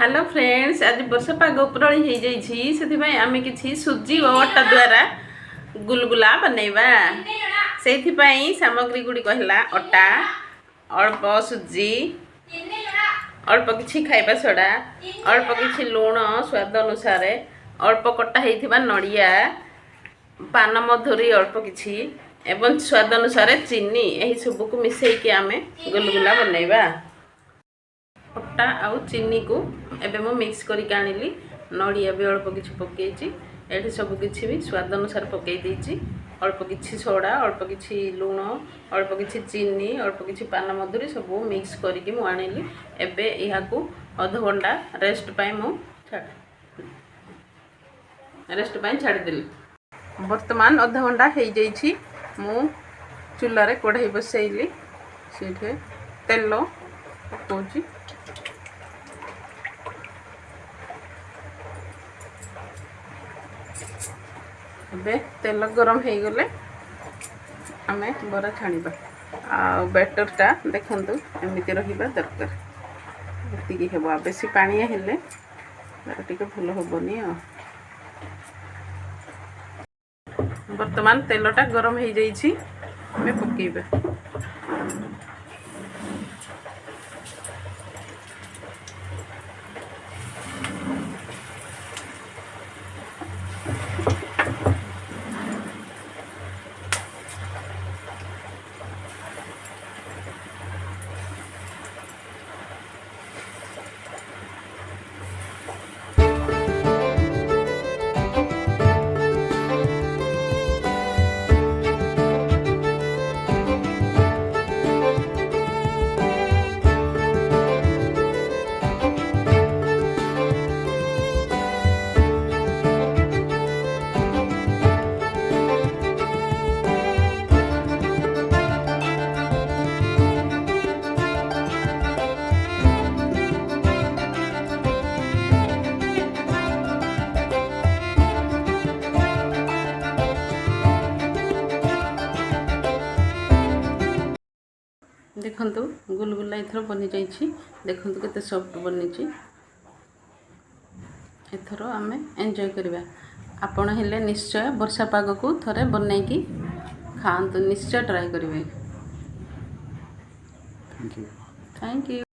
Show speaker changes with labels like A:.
A: Hello friends, आज वर्षा पाग उपरळी हो जाई आम कि सुजी और अटा द्वारा गुलगुला बनैबा। से सामग्री गुड़िक है अटा, अल्प सुजी, अल्प किसी खाइबा सोडा, अल्प किसी लुण स्वाद अनुसार, अल्प कटा होइथिबा नड़िया, पान मधुरी अल्प किसी एवं स्वाद अनुसार चीनी, यही सबको मिसैकी आम गुलगुला बनैबा। अटा आउ चीनी को एबे मो मिक्स करके आनिली। नड़िया भी अल्प किसी पकईची, ये सब किसी भी स्वाद अनुसार पकई देची। अल्प किसी सोडा, अल्प किसी लुण, अल्प किसी चीनी, अल्प किसी पान मधुरी सब मिक्स करके मु आनिली। एबे यहाँ को अध घंटा रेस्ट पाई मु रेस्ट पाई छाड़देली। वर्तमान अध घंटा हो जाइछि। मु चूल्हे कढ़ाई बसैली, से तेल पकाउछि। एबे तेल गरम हो गले आम बरा छाणीबा। आ बैटरटा देखंतु एमती रहिबा दरकार, एतिकी हेबा। बेसी पानिया हेले तार टिके भल हेबनी। वर्तमान तेलटा गरम हो जाइछि, आम पकेइबा। देखंतु गुलगुला एथर बनी जाइछि। देखंतु केते सॉफ्ट बनिछि। एथर आमे एन्जॉय करबा। आपण हेले निश्चय वर्षा पाग को थरे बनैकी खांतु, निश्चय ट्राई करिवे। Thank you.